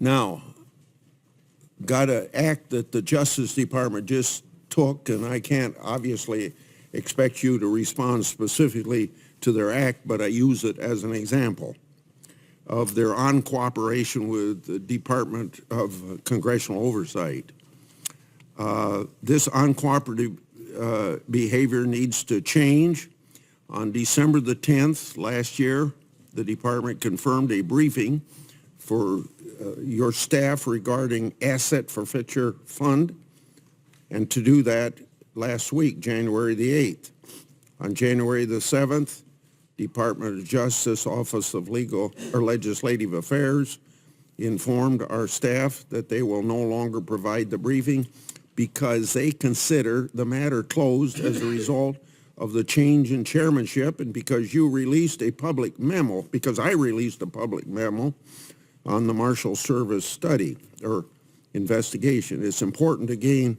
Now, got an act that the Justice Department just took, and I can't obviously expect you to respond specifically to their act, but I use it as an example of their uncooperation with the Department of Congressional Oversight. This uncooperative behavior needs to change. On December the 10th last year, the department confirmed a briefing for your staff regarding asset forfeiture fund, and to do that last week, January the 8th. On January the 7th, Department of Justice, Office of Legal or Legislative Affairs informed our staff that they will no longer provide the briefing because they consider the matter closed as a result of the change in chairmanship, and because you released a public memo, because I released a public memo on the Marshal Service study or investigation. It's important to gain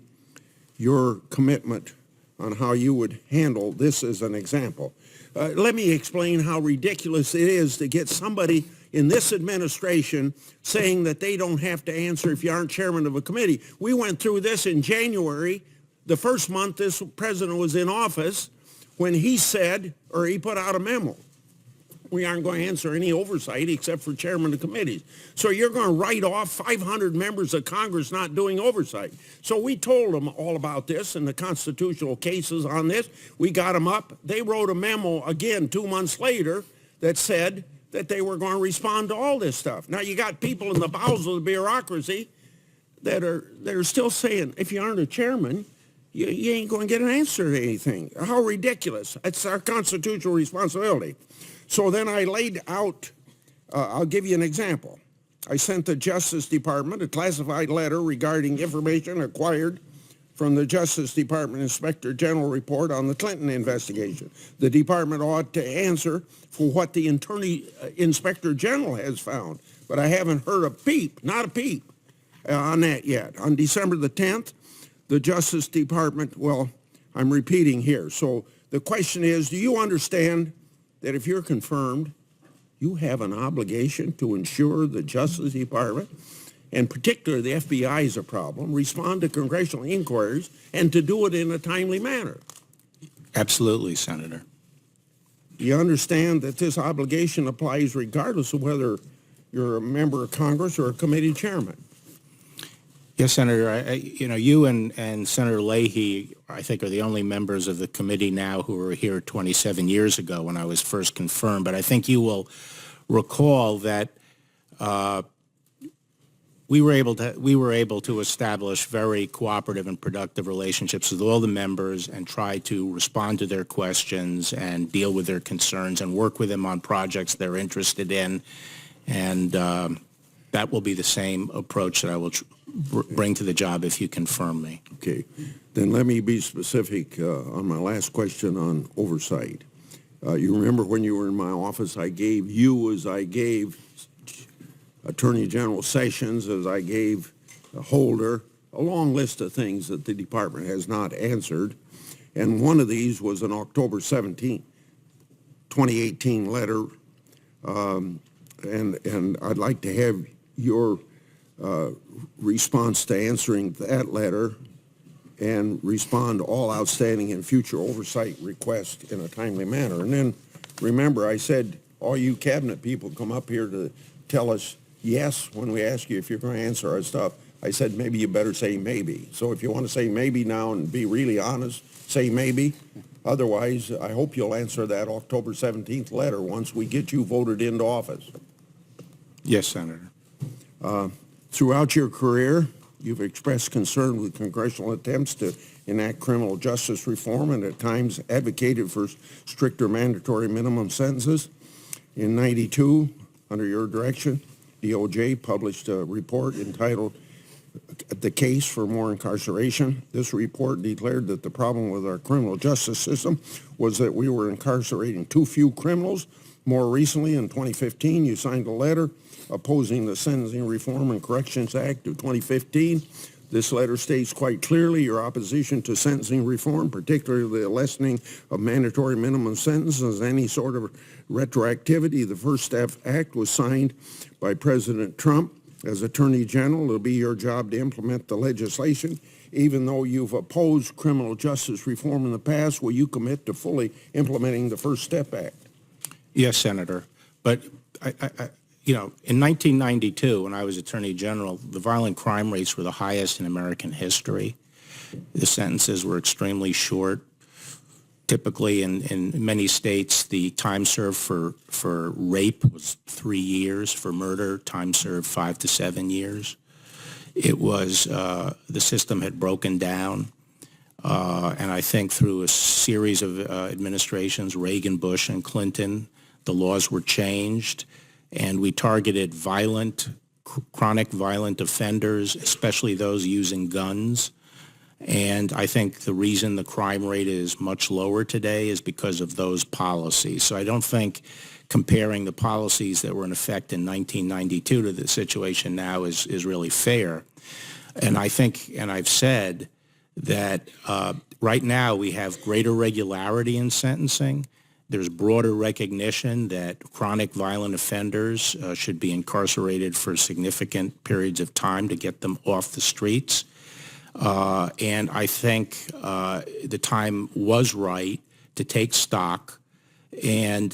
your commitment on how you would handle this as an example. Let me explain how ridiculous it is to get somebody in this administration saying that they don't have to answer if you aren't chairman of a committee. We went through this in January, the first month this president was in office, when he said, or he put out a memo, we aren't going to answer any oversight except for chairman of committees. So you're going to write off 500 members of Congress not doing oversight. So we told them all about this and the constitutional cases on this. We got them up. They wrote a memo again 2 months later that said that they were going to respond to all this stuff. Now you got people in the bowels of the bureaucracy that are still saying, if you aren't a chairman, you ain't going to get an answer to anything. How ridiculous. It's our constitutional responsibility. So then I laid out, I'll give you an example. I sent the Justice Department a classified letter regarding information acquired from the Justice Department Inspector General report on the Clinton investigation. The department ought to answer for what the Inspector General has found, but I haven't heard a peep, not a peep, on that yet. On December the 10th, the Justice Department, well, I'm repeating here. So the question is, do you understand that if you're confirmed, you have an obligation to ensure the Justice Department, and particularly the FBI is a problem, respond to congressional inquiries and to do it in a timely manner? Absolutely, Senator. Do you understand that this obligation applies regardless of whether you're a member of Congress or a committee chairman? Yes, Senator. You and Senator Leahy, I think, are the only members of the committee now who were here 27 years ago when I was first confirmed. But I think you will recall that we were able to establish very cooperative and productive relationships with all the members and try to respond to their questions and deal with their concerns and work with them on projects they're interested in. And that will be the same approach that I will bring to the job if you confirm me. Okay. Then let me be specific on my last question on oversight. You remember when you were in my office, I gave you, as I gave Attorney General Sessions, as I gave Holder, a long list of things that the department has not answered. And one of these was an October 17, 2018 letter. And I'd like to have your response to answering that letter and respond to all outstanding and future oversight requests in a timely manner. And then remember, I said, all you cabinet people come up here to tell us yes when we ask you if you're going to answer our stuff. I said, maybe you better say maybe. So if you want to say maybe now and be really honest, say maybe. Otherwise, I hope you'll answer that October 17th letter once we get you voted into office. Yes, Senator. Throughout your career, you've expressed concern with congressional attempts to enact criminal justice reform and at times advocated for stricter mandatory minimum sentences. In '92, under your direction, DOJ published a report entitled The Case for More Incarceration. This report declared that the problem with our criminal justice system was that we were incarcerating too few criminals. More recently, in 2015, you signed a letter opposing the Sentencing Reform and Corrections Act of 2015. This letter states quite clearly your opposition to sentencing reform, particularly the lessening of mandatory minimum sentences, any sort of retroactivity. The First Step Act was signed by President Trump As Attorney General, it'll be your job to implement the legislation. Even though you've opposed criminal justice reform in the past, will you commit to fully implementing the First Step Act? Yes, Senator. But, in 1992, when I was Attorney General, the violent crime rates were the highest in American history. The sentences were extremely short. Typically, in many states, the time served for rape was 3 years. For murder, time served 5 to 7 years. It was, the system had broken down. And I think through a series of administrations, Reagan, Bush, and Clinton, the laws were changed, and we targeted chronic violent offenders, especially those using guns. And I think the reason the crime rate is much lower today is because of those policies. So I don't think comparing the policies that were in effect in 1992 to the situation now is really fair. And I think, and I've said, that right now we have greater regularity in sentencing. There's broader recognition that chronic violent offenders should be incarcerated for significant periods of time to get them off the streets. And I think the time was right to take stock and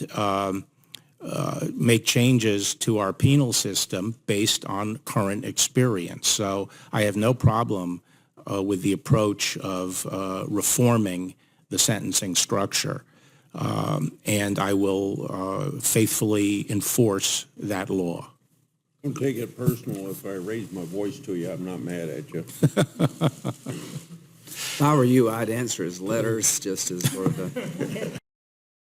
make changes to our penal system based on current experience. So I have no problem with the approach of reforming the sentencing structure. And I will faithfully enforce that law. Don't take it personal if I raise my voice to you. I'm not mad at you. If I were you, I'd answer his letters just as for the